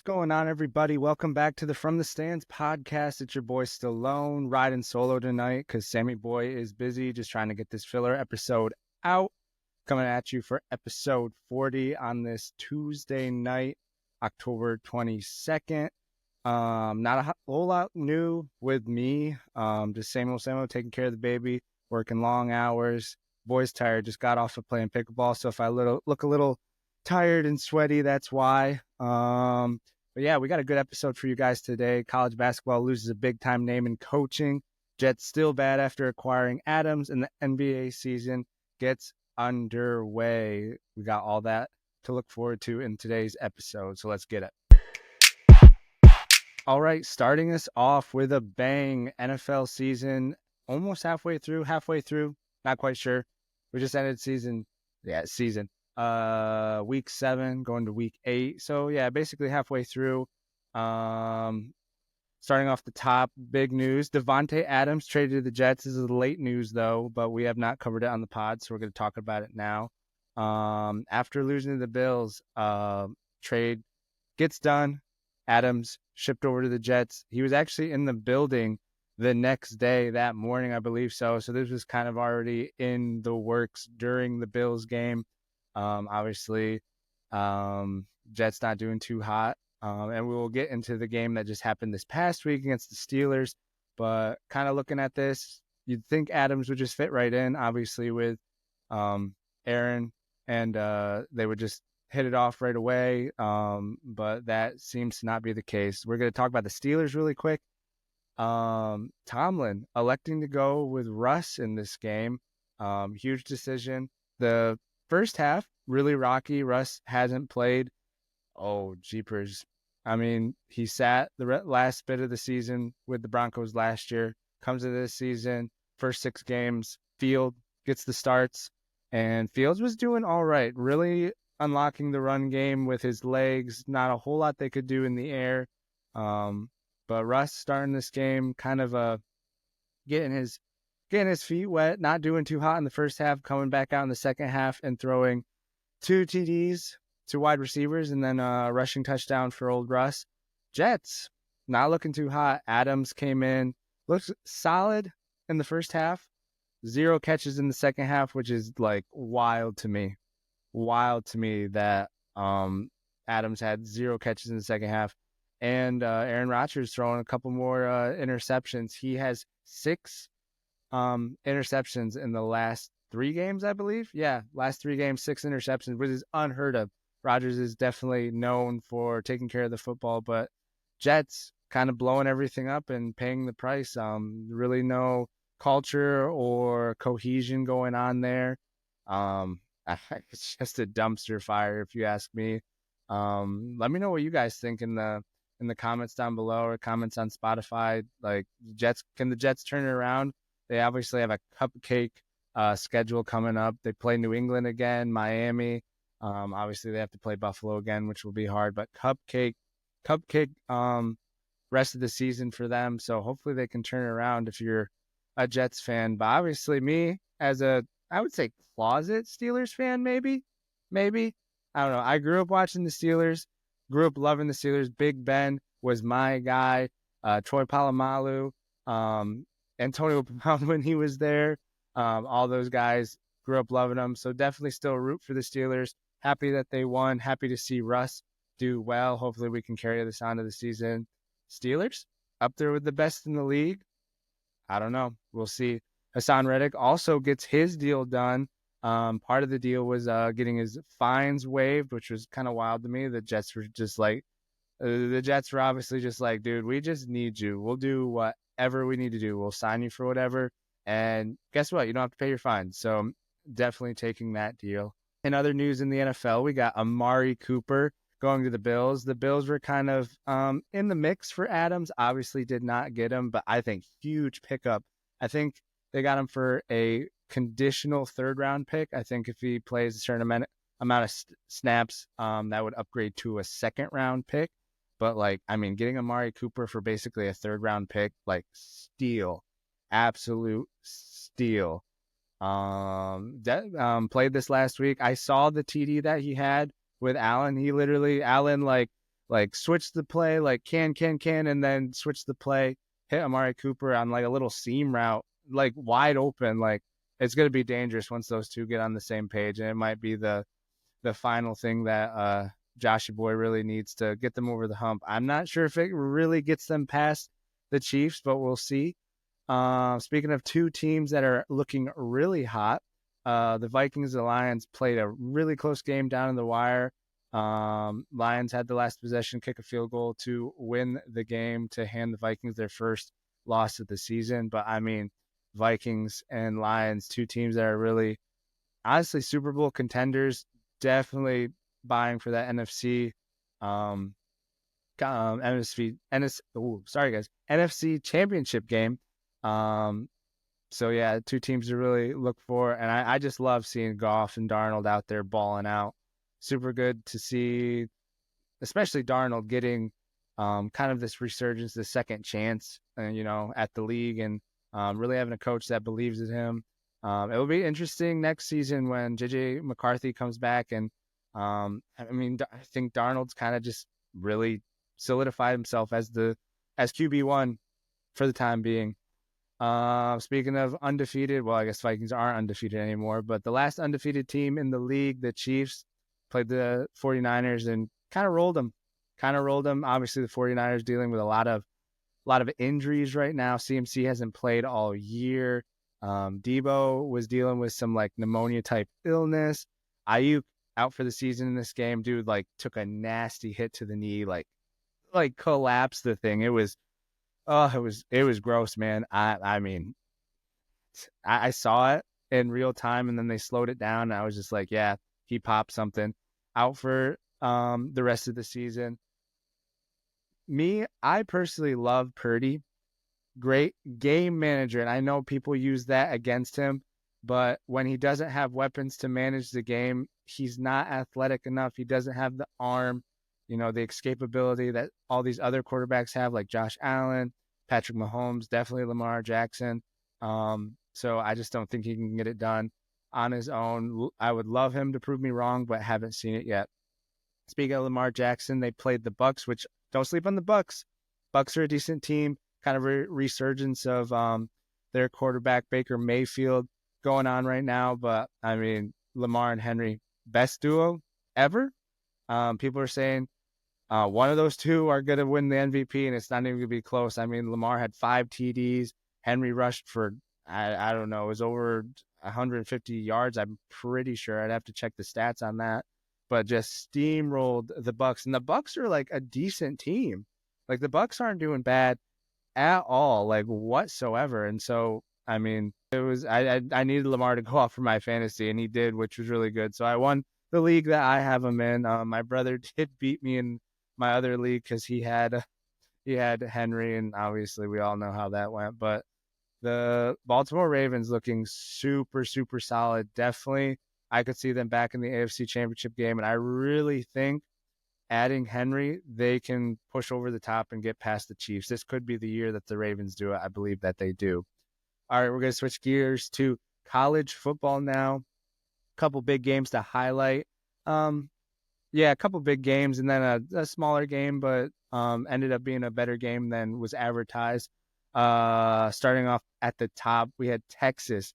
going on, everybody? Welcome back to the From the Stands podcast. It's your boy Stallone riding solo tonight because Sammy Boy is busy just trying to get this filler episode out. Coming at you for episode 40 on this Tuesday night, October 22nd. Not a whole lot new with me. Just same old, taking care of the baby, working long hours. Boy's tired, just got off of playing pickleball. So if I look a little tired and sweaty, that's why. But yeah, we got a good episode for you guys today. College basketball loses a big time name in coaching. Jets still bad after acquiring Adams, and the NBA season gets underway. We got all that to look forward to in today's episode, so let's get it. All right, starting us off with a bang. NFL season almost halfway through, not quite sure. We just ended season. Week 7 going to week 8. So yeah, basically halfway through. Starting off the top, big news. Davante Adams traded to the Jets. This is late news though, but we have not covered it on the pod, so we're going to talk about it now. After losing to the Bills, trade gets done. Adams shipped over to the Jets. He was actually in the building the next day, that morning, I believe so. So this was kind of already in the works during the Bills game. Obviously, Jets not doing too hot. And we will get into the game that just happened this past week against the Steelers. But kind of looking at this, you'd think Adams would just fit right in, obviously, with Aaron. And they would just hit it off right away. But that seems to not be the case. We're going to talk about the Steelers really quick. Tomlin electing to go with Russ in this game. Huge decision. The first half, really rocky. Russ hasn't played. Oh, jeepers. I mean, he sat the last bit of the season with the Broncos last year. Comes to this season, first 6 games, Field gets the starts. And Fields was doing all right. Really unlocking the run game with his legs. Not a whole lot they could do in the air. But Russ starting this game, kind of getting his feet wet, not doing too hot in the first half, coming back out in the second half and throwing 2 TDs to wide receivers and then a rushing touchdown for old Russ. Jets, not looking too hot. Adams came in, looks solid in the first half. 0 catches in the second half, which is like wild to me. Wild to me that Adams had 0 catches in the second half. And Aaron Rodgers throwing a couple more interceptions. He has 6 interceptions in the last 3 games, I believe. Yeah, last 3 games, 6 interceptions, which is unheard of. Rodgers is definitely known for taking care of the football, but Jets kind of blowing everything up and paying the price. Really no culture or cohesion going on there. It's just a dumpster fire, if you ask me. Let me know what you guys think in the comments down below or comments on Spotify. Like, can the Jets turn it around? They obviously have a cupcake schedule coming up. They play New England again, Miami. Obviously they have to play Buffalo again, which will be hard, but cupcake rest of the season for them. So hopefully they can turn it around if you're a Jets fan. But obviously me as I would say closet Steelers fan, maybe. I don't know. I grew up watching the Steelers, grew up loving the Steelers. Big Ben was my guy. Troy Polamalu, Antonio Brown when he was there. All those guys, grew up loving them. So definitely still root for the Steelers. Happy that they won. Happy to see Russ do well. Hopefully we can carry this on to the season. Steelers, up there with the best in the league. I don't know. We'll see. Hassan Reddick also gets his deal done. Part of the deal was getting his fines waived, which was kind of wild to me. The Jets were just like, obviously just like, dude, we just need you. We'll do whatever we need to do. We'll sign you for whatever. And guess what? You don't have to pay your fine. So definitely taking that deal. In other news in the NFL, we got Amari Cooper going to the Bills. The Bills were kind of in the mix for Adams. Obviously did not get him, but I think huge pickup. I think they got him for a conditional 3rd-round pick. I think if he plays a certain amount of snaps, that would upgrade to a 2nd-round pick. But, getting Amari Cooper for basically a 3rd-round pick, steal. Absolute steal. Played this last week. I saw the TD that he had with Allen. Allen like switch the play, like can, and then switch the play, hit Amari Cooper on like a little seam route, like wide open. Like it's going to be dangerous once those two get on the same page. And it might be the final thing that Joshy Boy really needs to get them over the hump. I'm not sure if it really gets them past the Chiefs, but we'll see. Speaking of two teams that are looking really hot, the Vikings and the Lions played a really close game down in the wire. Lions had the last possession, kick a field goal to win the game to hand the Vikings their first loss of the season. But I mean, Vikings and Lions, two teams that are really, honestly, Super Bowl contenders, definitely buying for that NFC. Sorry guys, NFC Championship game. So yeah, two teams to really look for, and I just love seeing Goff and Darnold out there balling out. Super good to see, especially Darnold getting kind of this resurgence, this second chance, at the league, and really having a coach that believes in him. It will be interesting next season when JJ McCarthy comes back, and I think Darnold's kind of just really solidified himself as QB1 for the time being. Speaking of undefeated, well, I guess Vikings aren't undefeated anymore, but the last undefeated team in the league, the Chiefs, played the 49ers and kind of rolled them. Obviously, the 49ers dealing with a lot of injuries right now. CMC hasn't played all year. Debo was dealing with some like pneumonia type illness. Ayuk out for the season in this game. Dude, like took a nasty hit to the knee, like collapsed the thing. It was gross, man. I mean, I saw it in real time, and then they slowed it down, and I was just like, yeah, he popped something. Out for the rest of the season. I personally love Purdy. Great game manager, and I know people use that against him, but when he doesn't have weapons to manage the game, he's not athletic enough. He doesn't have the arm, the escapability that all these other quarterbacks have, like Josh Allen, Patrick Mahomes, definitely Lamar Jackson. So I just don't think he can get it done on his own. I would love him to prove me wrong, but haven't seen it yet. Speaking of Lamar Jackson, they played the Bucks, which don't sleep on the Bucks. Bucks are a decent team. Kind of a resurgence of their quarterback Baker Mayfield going on right now. But I mean, Lamar and Henry, best duo ever. People are saying one of those two are going to win the MVP, and it's not even going to be close. I mean, Lamar had 5 TDs. Henry rushed for, I don't know, it was over 150 yards. I'm pretty sure. I'd have to check the stats on that. But just steamrolled the Bucks, and the Bucks are like a decent team. Like the Bucks aren't doing bad at all, like whatsoever. And so, I mean, it was I needed Lamar to go off for my fantasy, and he did, which was really good. So I won the league that I have him in. My brother did beat me in my other league because he had Henry, and obviously we all know how that went. But the Baltimore Ravens looking super, super solid. Definitely, I could see them back in the AFC Championship game, and I really think adding Henry, they can push over the top and get past the Chiefs. This could be the year that the Ravens do it. I believe that they do. All right, we're going to switch gears to college football now. A couple big games to highlight. A couple big games, and then a smaller game, but ended up being a better game than was advertised. Starting off at the top, we had Texas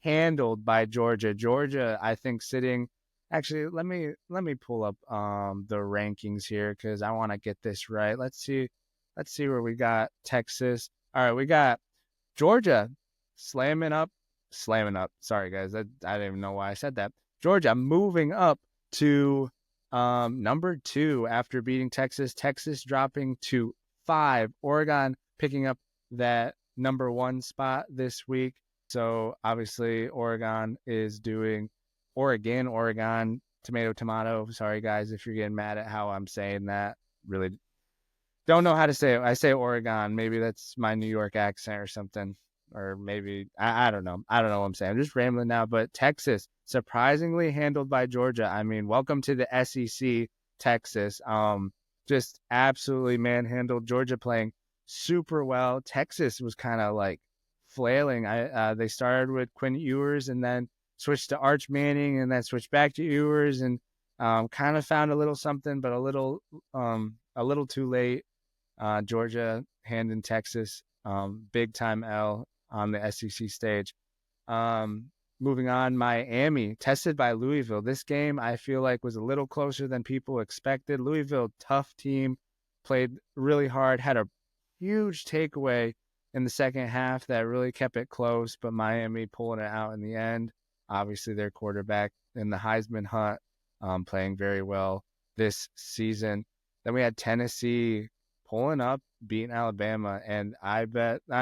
handled by Georgia. Georgia, I think, sitting. Actually, let me pull up the rankings here because I want to get this right. Let's see where we got Texas. All right, we got Georgia slamming up. Sorry guys, I didn't even know why I said that. Georgia moving up to number 2 after beating Texas. Texas dropping to 5. Oregon picking up that number 1 spot this week. So obviously Oregon is doing Oregon, tomato. Sorry guys if you're getting mad at how I'm saying that. Really don't know how to say it. I say Oregon. Maybe that's my New York accent or something. Or maybe I don't know. I don't know what I'm saying. I'm just rambling now. But Texas surprisingly handled by Georgia. I mean, welcome to the SEC, Texas. Just absolutely manhandled. Georgia playing super well. Texas was kind of like flailing. They started with Quinn Ewers and then switched to Arch Manning and then switched back to Ewers and kind of found a little something, but a little a little too late. Georgia handing Texas, big time L on the SEC stage. Um, Moving on, Miami tested by Louisville. This game I feel like was a little closer than people expected. Louisville, tough team, played really hard, had a huge takeaway in the second half that really kept it close, but Miami pulling it out in the end. Obviously, their quarterback in the Heisman hunt, playing very well this season. Then we had Tennessee pulling up, beating Alabama, and I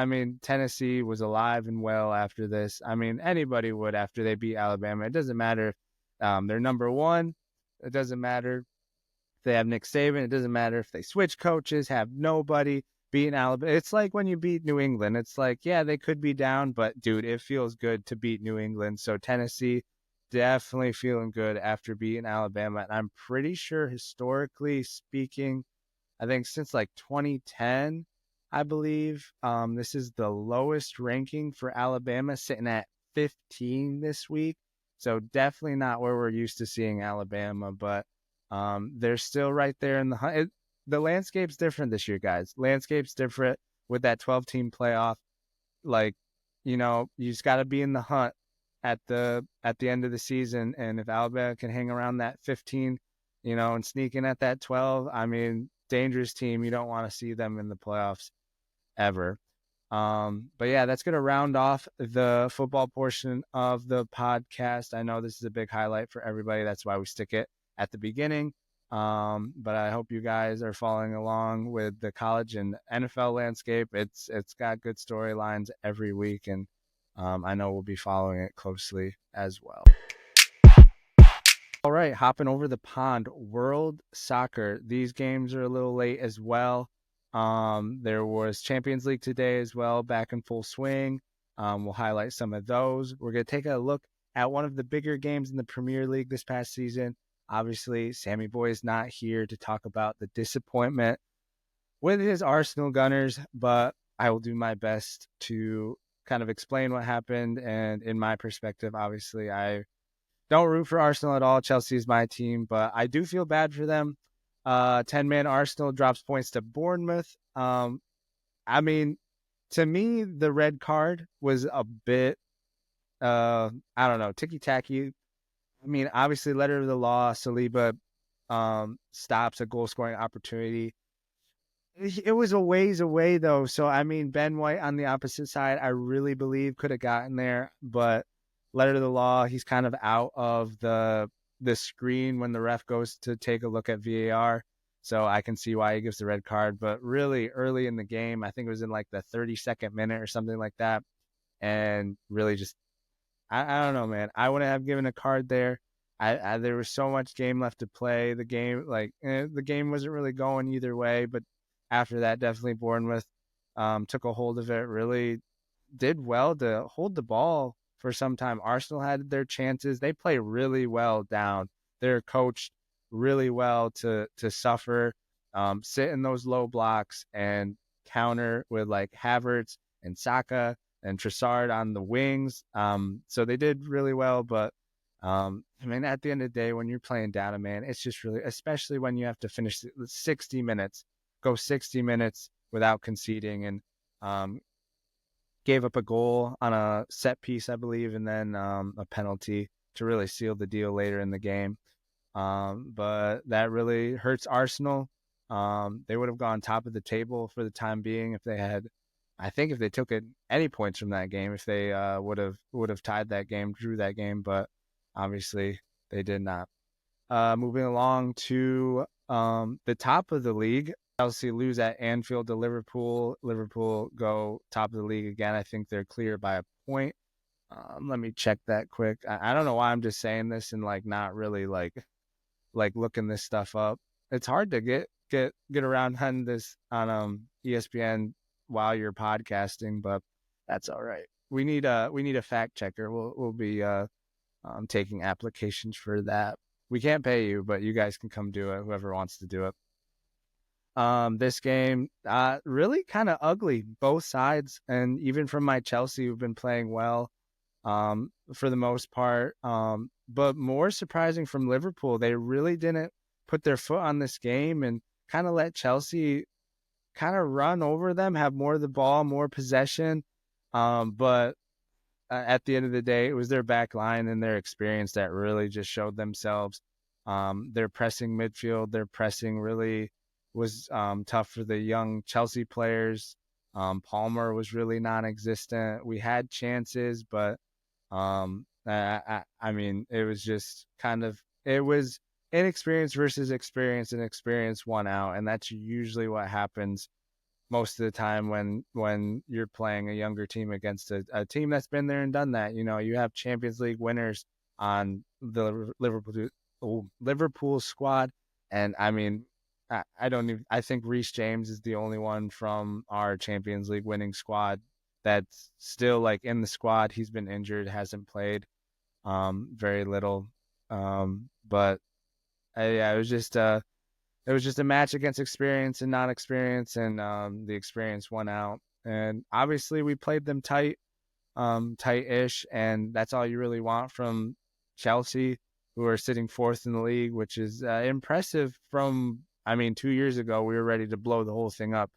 mean, Tennessee was alive and well after this. I mean, anybody would after they beat Alabama. It doesn't matter if they're number one. It doesn't matter if they have Nick Saban. It doesn't matter if they switch coaches, have nobody beating Alabama. It's like when you beat New England. It's like, yeah, they could be down, but dude, it feels good to beat New England. So Tennessee definitely feeling good after beating Alabama. And I'm pretty sure historically speaking, I think since like 2010, I believe. This is the lowest ranking for Alabama, sitting at 15 this week. So definitely not where we're used to seeing Alabama, but they're still right there in the hunt. The landscape's different this year, guys. Landscape's different with that 12-team playoff. Like, you just got to be in the hunt at the end of the season, and if Alabama can hang around that 15, and sneak in at that 12, I mean, dangerous team. You don't want to see them in the playoffs ever. But yeah, that's going to round off the football portion of the podcast. I know this is a big highlight for everybody. That's why we stick it at the beginning. But I hope you guys are following along with the college and NFL landscape. It's got good storylines every week, and I know we'll be following it closely as well. All right, hopping over the pond, World Soccer. These games are a little late as well. There was Champions League today as well, back in full swing. We'll highlight some of those. We're going to take a look at one of the bigger games in the Premier League this past season. Obviously, Sammy Boy is not here to talk about the disappointment with his Arsenal Gunners, but I will do my best to kind of explain what happened. And in my perspective, obviously, I don't root for Arsenal at all. Chelsea is my team, but I do feel bad for them. 10-man Arsenal drops points to Bournemouth. I mean, to me, the red card was a bit, I don't know, ticky-tacky. I mean, obviously, letter of the law, Saliba stops a goal-scoring opportunity. It was a ways away, though. So, I mean, Ben White on the opposite side, I really believe could have gotten there. But letter of the law, he's kind of out of the screen when the ref goes to take a look at VAR. So I can see why he gives the red card. But really early in the game, I think it was in like the 32nd minute or something like that. And really just, I don't know, man. I wouldn't have given a card there. There was so much game left to play. The game, the game wasn't really going either way. But after that, definitely Bournemouth took a hold of it, really did well to hold the ball for some time. Arsenal had their chances. They play really well down. They're coached really well to suffer, sit in those low blocks and counter with like Havertz and Saka and Trossard on the wings. So they did really well, but I mean, at the end of the day, when you're playing down, man, it's just really, especially when you have to finish 60 minutes, go 60 minutes without conceding, and gave up a goal on a set piece, I believe, and then a penalty to really seal the deal later in the game. But that really hurts Arsenal. They would have gone top of the table for the time being if they had, I think if they took any points from that game, if they would have tied that game, drew that game, but obviously they did not. Moving along to the top of the league, Chelsea lose at Anfield to Liverpool. Liverpool go top of the league again. I think they're clear by a point. Let me check that quick. I don't know why I'm just saying this and like not really like looking this stuff up. It's hard to get around hunting this on ESPN while you're podcasting, but that's all right. We need a fact checker. We'll be taking applications for that. We can't pay you, but you guys can come do it. Whoever wants to do it. This game, really kind of ugly, both sides, and even from my Chelsea, who've been playing well, for the most part. But more surprising from Liverpool, they really didn't put their foot on this game, and kind of let Chelsea kind of run over them, have more of the ball, more possession. But at the end of the day, it was their back line and their experience that really just showed themselves. Their pressing midfield, their pressing really was tough for the young Chelsea players. Palmer was really non-existent. We had chances, but I mean, it was just it was inexperience versus experience, and experience won out, and that's usually what happens most of the time when you're playing a younger team against a team that's been there and done that. You know, you have Champions League winners on the Liverpool squad, and I mean, I don't even. I think Reece James is the only one from our Champions League winning squad that's still like in the squad. He's been injured, hasn't played very little. But yeah, it was just a match against experience and non-experience, and the experience won out. And obviously, we played them tight-ish, and that's all you really want from Chelsea, who are sitting fourth in the league, which is impressive. I mean, 2 years ago, we were ready to blow the whole thing up.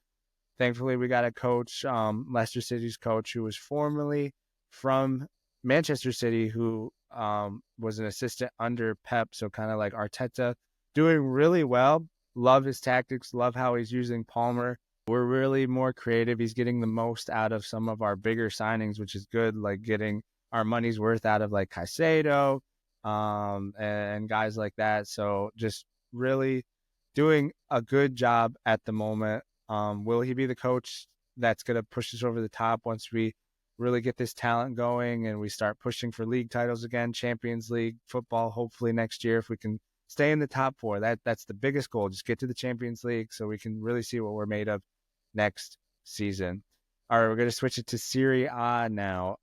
Thankfully, we got a coach, Leicester City's coach, who was formerly from Manchester City, who was an assistant under Pep, so kind of like Arteta, doing really well. Love his tactics, love how he's using Palmer. We're really more creative. He's getting the most out of some of our bigger signings, which is good, like getting our money's worth out of like Caicedo and guys like that. So just really doing a good job at the moment. Will he be the coach that's going to push us over the top once we really get this talent going and we start pushing for league titles again, Champions League football, hopefully next year, if we can stay in the top four? That's the biggest goal. Just get to the Champions League so we can really see what we're made of next season. All right, we're going to switch it to Serie A now.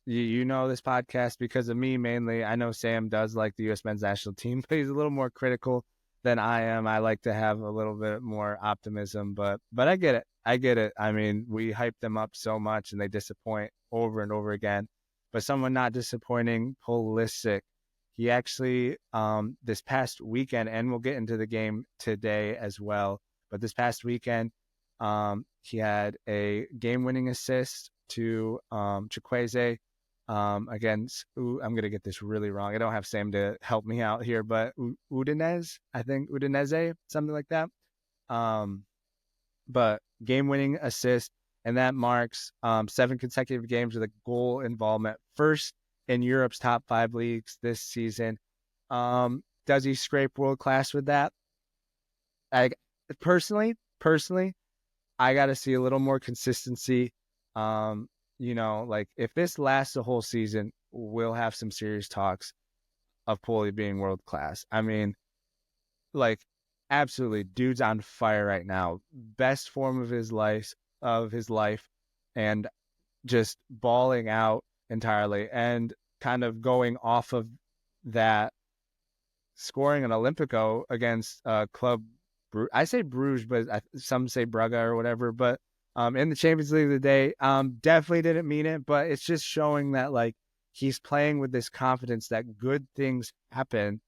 You know this podcast because of me mainly. I know Sam does like the U.S. men's national team, but he's a little more critical than I am. I like to have a little bit more optimism, but I get it. I get it. I mean, we hype them up so much and they disappoint over and over again. But someone not disappointing, Pulisic. He actually, this past weekend, and we'll get into the game today as well, but this past weekend, he had a game-winning assist to Chukwueze against, I'm going to get this really wrong. I don't have Sam to help me out here, but Udinese, I think Udinese, something like that. But game-winning assist, and that marks 7 consecutive games with a goal involvement. First in Europe's top 5 leagues this season. Does he scrape world class with that? I personally, I got to see a little more consistency. Like if this lasts a whole season, we'll have some serious talks of Poli being world class. I mean, like absolutely, dude's on fire right now. Best form of his life, and just balling out entirely, and kind of going off of that, scoring an Olympico against club. I say Bruges, but some say Braga or whatever. But in the Champions League of the day, definitely didn't mean it. But it's just showing that like he's playing with this confidence that good things happen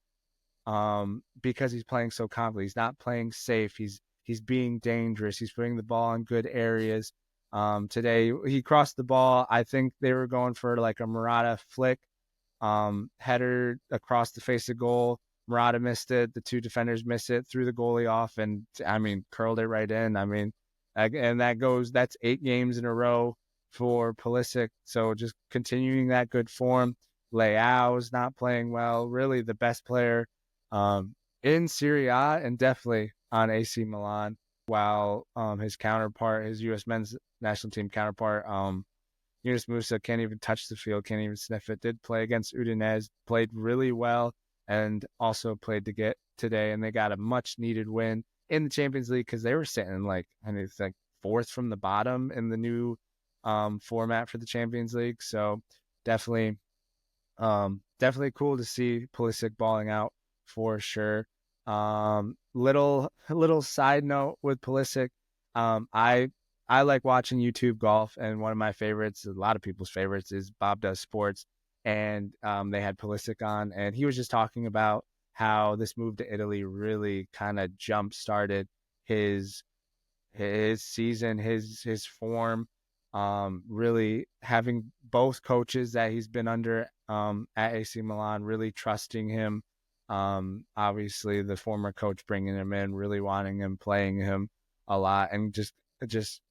because he's playing so confidently. He's not playing safe. He's being dangerous. He's putting the ball in good areas. Today he crossed the ball. I think they were going for like a Murata flick, header across the face of goal. Murata missed it. The 2 defenders missed it, threw the goalie off, and I mean, curled it right in. I mean, and that's 8 games in a row for Pulisic. So just continuing that good form. Leao's not playing well. Really the best player in Serie A and definitely on AC Milan. While his counterpart, his U.S. men's national team counterpart, Yunus Musa can't even touch the field, can't even sniff it. Did play against Udinese, played really well, and also played to get today, and they got a much-needed win in the Champions League because they were sitting like, I mean, it's like 4th from the bottom in the new format for the Champions League. So definitely cool to see Pulisic balling out for sure. Little side note with Pulisic, I like watching YouTube golf, and one of my favorites, a lot of people's favorites, is Bob Does Sports, and they had Pulisic on, and he was just talking about how this move to Italy really kind of jump started his season, his form. Really having both coaches that he's been under at AC Milan really trusting him. Obviously, the former coach bringing him in, really wanting him, playing him a lot, and just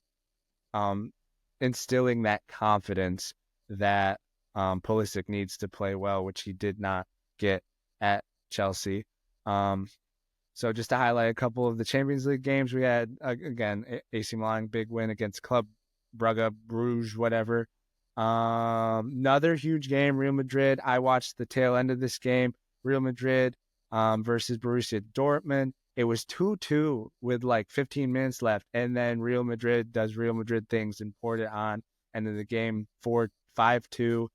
um, instilling that confidence that Pulisic needs to play well, which he did not get at Chelsea. So just to highlight a couple of the Champions League games, we had, again, AC Milan, big win against Club Brugge, Bruges, whatever. Another huge game, Real Madrid. I watched the tail end of this game, Real Madrid versus Borussia Dortmund. It was 2-2 with like 15 minutes left, and then Real Madrid does Real Madrid things and poured it on. And then the game 5-2,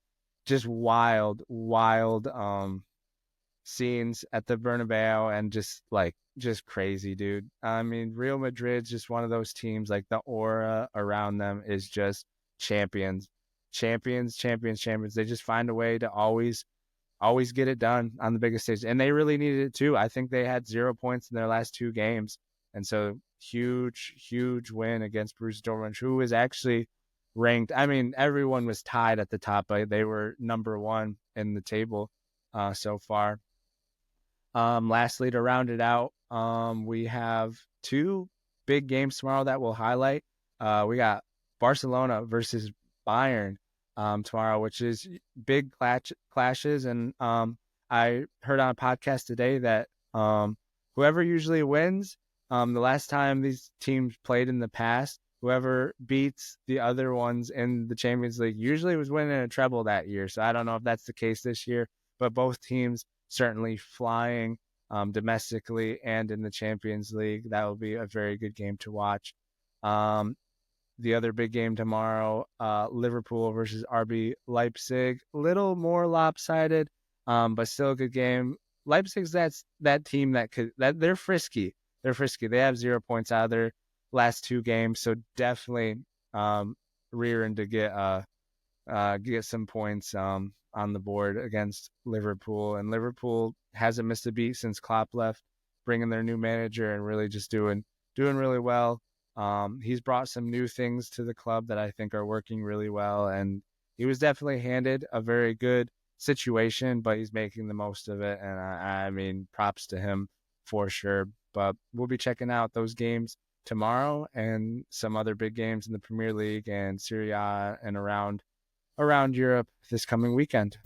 just wild scenes at the Bernabeu, and just crazy, dude. I mean, Real Madrid's just one of those teams, like the aura around them is just champions. They just find a way to always get it done on the biggest stage. And they really needed it too. I think they had 0 points in their last 2 games. And so huge win against Borussia Dortmund, who was actually ranked. I mean, everyone was tied at the top, but they were number 1 in the table so far. Lastly, to round it out, we have 2 big games tomorrow that we'll highlight. We got Barcelona versus Bayern tomorrow, which is big clashes. And I heard on a podcast today that whoever usually wins, the last time these teams played in the past, whoever beats the other ones in the Champions League usually was winning a treble that year. So I don't know if that's the case this year, but both teams certainly flying domestically and in the Champions League. That will be a very good game to watch. The other big game tomorrow, Liverpool versus RB Leipzig. Little more lopsided, but still a good game. Leipzig's that team that they're frisky. They have 0 points out of their last 2 games, so definitely rearing to get some points on the board against Liverpool. And Liverpool hasn't missed a beat since Klopp left, bringing their new manager and really just doing really well. He's brought some new things to the club that I think are working really well, and he was definitely handed a very good situation, but he's making the most of it, and I mean, props to him for sure. But we'll be checking out those games tomorrow and some other big games in the Premier League and Serie A and around Europe this coming weekend.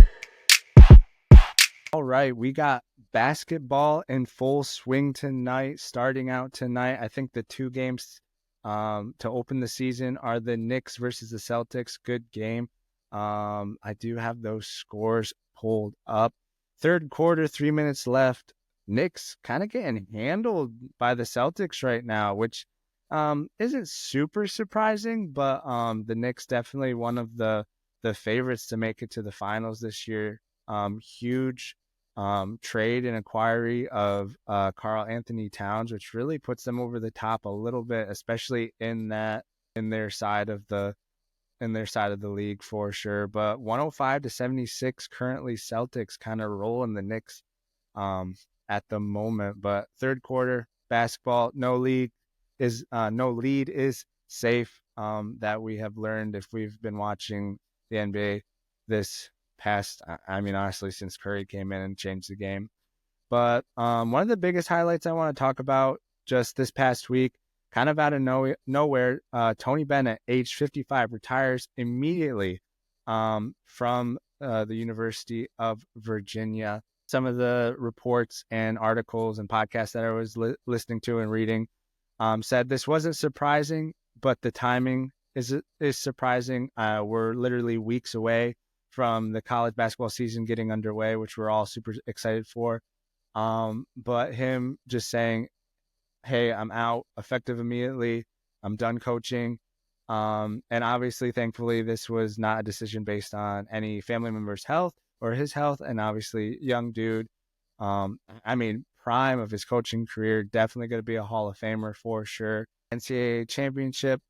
All right, we got basketball in full swing tonight, starting out tonight. I think the 2 games to open the season are the Knicks versus the Celtics. Good game. I do have those scores pulled up. Third quarter, 3 minutes left. Knicks kind of getting handled by the Celtics right now, which isn't super surprising, but the Knicks definitely one of the favorites to make it to the finals this year. Huge trade and acquiry of Karl Anthony Towns, which really puts them over the top a little bit, especially in their side of the league for sure. But 105-76 currently, Celtics kind of rolling the Knicks at the moment. But third quarter basketball, no lead is safe. That we have learned if we've been watching the NBA this past, I mean, honestly, since Curry came in and changed the game. But one of the biggest highlights I want to talk about just this past week, kind of out of nowhere, Tony Bennett, age 55, retires immediately from the University of Virginia. Some of the reports and articles and podcasts that I was listening to and reading said this wasn't surprising, but the timing is surprising. We're literally weeks away from the college basketball season getting underway, which we're all super excited for. But him just saying, hey, I'm out, effective immediately. I'm done coaching. And obviously, thankfully, this was not a decision based on any family member's health or his health. And obviously, young dude. I mean, prime of his coaching career, definitely going to be a Hall of Famer for sure. NCAA championship.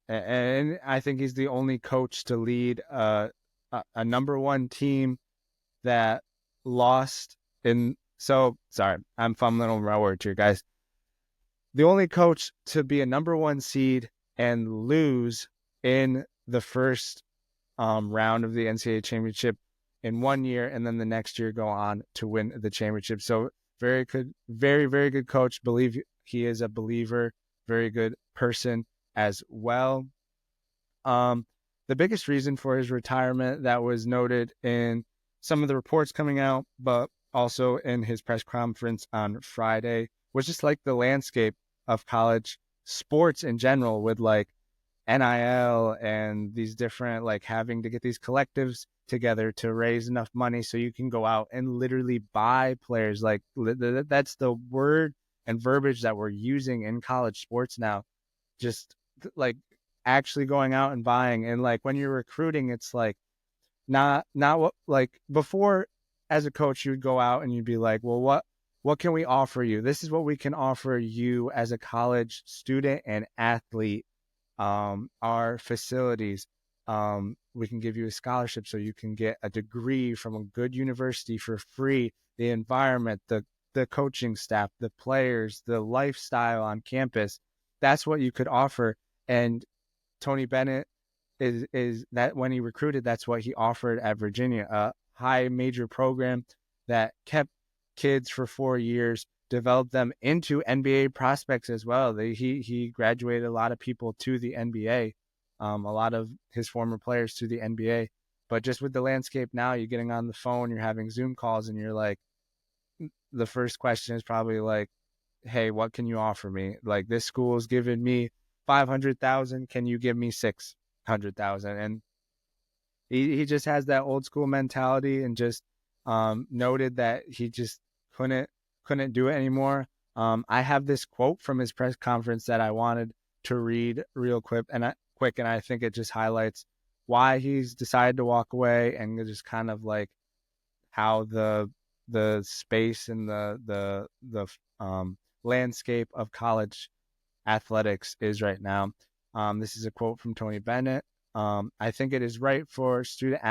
And I think he's the only coach to lead a number 1 team that lost in. So sorry, I'm fumbling over my words here, guys. The only coach to be a number one seed and lose in the first round of the NCAA championship in 1 year, and then the next year go on to win the championship. So very good, very, very good coach. Believe he is a believer, very good person as well. The biggest reason for his retirement that was noted in some of the reports coming out, but also in his press conference on Friday, was just like the landscape of college sports in general, with like NIL and these different, like having to get these collectives together to raise enough money so you can go out and literally buy players. Like that's the word and verbiage that we're using in college sports now. Just like actually going out and buying. And like when you're recruiting, it's like not what, like before as a coach, you would go out and you'd be like, well, what can we offer you? This is what we can offer you as a college student and athlete. Our facilities, we can give you a scholarship so you can get a degree from a good university for free. The environment, the coaching staff, the players, the lifestyle on campus, that's what you could offer. And Tony Bennett is that when he recruited, that's what he offered at Virginia, a high major program that kept kids for 4 years, developed them into NBA prospects as well. He graduated a lot of people to the NBA, a lot of his former players to the NBA. But just with the landscape now, you're getting on the phone, you're having Zoom calls, and you're like, the first question is probably like, hey, what can you offer me? Like, this school is giving me 500,000. Can you give me 600,000? And he just has that old school mentality, and just noted that he just couldn't do it anymore. I have this quote from his press conference that I wanted to read real quick, and I think it just highlights why he's decided to walk away, and just kind of like how the space and the landscape of college athletics is right now. This is a quote from Tony Bennett. I think it is right for student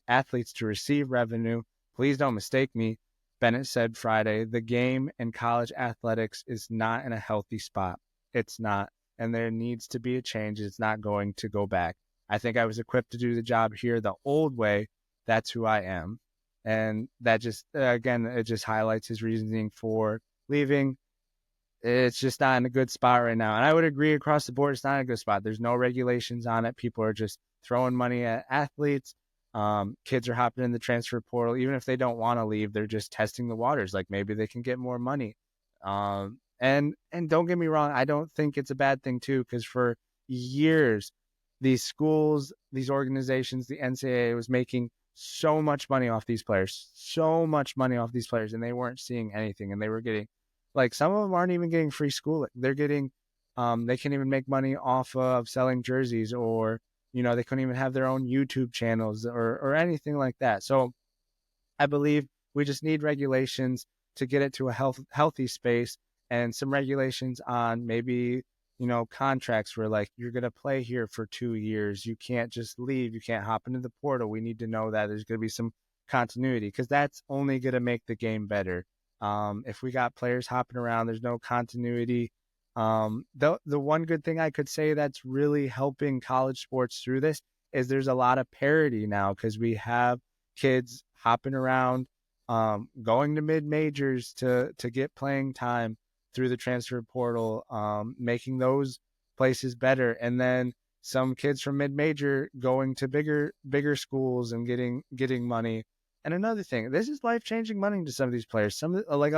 athletes to receive revenue. Please don't mistake me. Bennett said Friday, the game in college athletics is not in a healthy spot. It's not. And there needs to be a change. It's not going to go back. I think I was equipped to do the job here the old way. That's who I am. And that just, again, it just highlights his reasoning for leaving. It's just not in a good spot right now. And I would agree across the board, it's not in a good spot. There's no regulations on it. People are just throwing money at athletes. Kids are hopping in the transfer portal. Even if they don't want to leave, they're just testing the waters. Like maybe they can get more money. And don't get me wrong, I don't think it's a bad thing too, because for years, these schools, these organizations, the NCAA was making so much money off these players, and they weren't seeing anything, and they were getting, like, some of them aren't even getting free schooling. They're getting, they can't even make money off of selling jerseys, or, they couldn't even have their own YouTube channels or anything like that. So I believe we just need regulations to get it to a healthy space, and some regulations on maybe, contracts where like you're going to play here for 2 years. You can't just leave. You can't hop into the portal. We need to know that there's going to be some continuity, because that's only going to make the game better. If we got players hopping around, there's no continuity. The one good thing I could say that's really helping college sports through this is there's a lot of parity now, because we have kids hopping around, going to mid majors to get playing time through the transfer portal, making those places better, and then some kids from mid major going to bigger schools and getting money. And another thing, this is life changing money to some of these players. Some like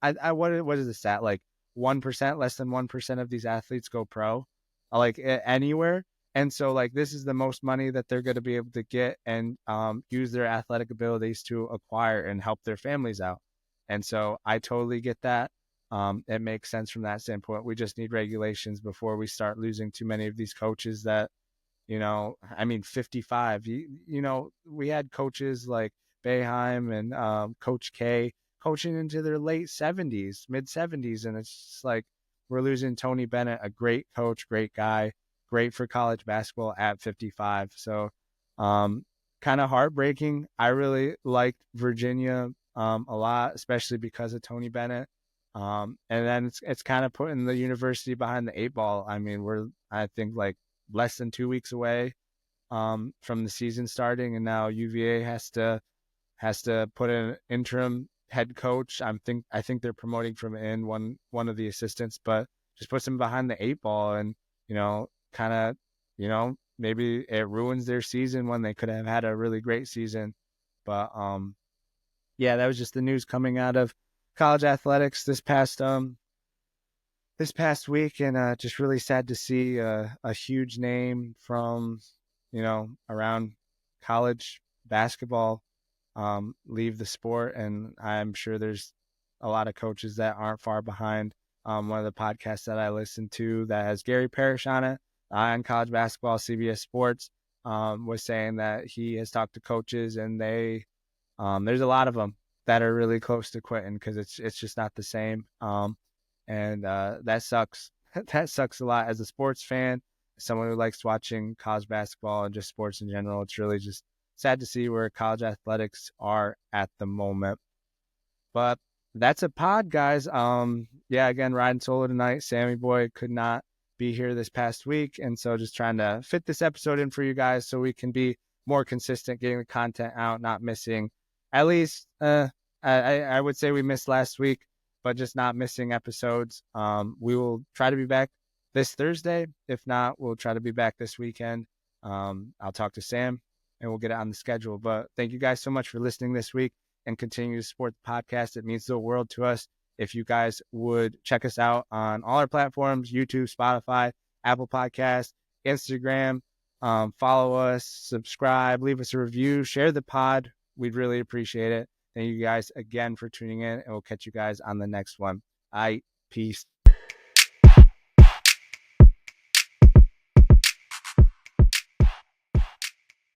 what is the stat, like 1%, less than 1% of these athletes go pro, like anywhere. And so, like, this is the most money that they're going to be able to get, and use their athletic abilities to acquire and help their families out. And so I totally get that. It makes sense from that standpoint. We just need regulations before we start losing too many of these coaches that, 55, we had coaches like Boeheim and Coach K coaching into their late 70s, mid 70s. And it's just like, we're losing Tony Bennett, a great coach, great guy, great for college basketball at 55. So kind of heartbreaking. I really liked Virginia a lot, especially because of Tony Bennett. And then it's kind of putting the university behind the eight ball. I mean, we're I think like less than 2 weeks away from the season starting, and now UVA has to put an interim head coach. I think they're promoting from in one of the assistants, but just puts them behind the eight ball, and kind of maybe it ruins their season when they could have had a really great season. But yeah, that was just the news coming out of college athletics this past week, and just really sad to see a huge name from around college basketball leave the sport. And I'm sure there's a lot of coaches that aren't far behind. One of the podcasts that I listen to that has Gary Parrish on it on college basketball, CBS Sports, was saying that he has talked to coaches, and there's a lot of them that are really close to quitting because it's just not the same. And that sucks. That sucks a lot as a sports fan, someone who likes watching college basketball and just sports in general. It's really just sad to see where college athletics are at the moment. But that's a pod, guys. Yeah, again, riding solo tonight. Sammy Boy could not be here this past week, and so just trying to fit this episode in for you guys so we can be more consistent, getting the content out, not missing. At least, I would say we missed last week, but just not missing episodes. We will try to be back this Thursday. If not, we'll try to be back this weekend. I'll talk to Sam and we'll get it on the schedule. But thank you guys so much for listening this week and continue to support the podcast. It means the world to us. If you guys would check us out on all our platforms, YouTube, Spotify, Apple Podcasts, Instagram, follow us, subscribe, leave us a review, share the pod. We'd really appreciate it. Thank you guys again for tuning in, and we'll catch you guys on the next one. All right, peace.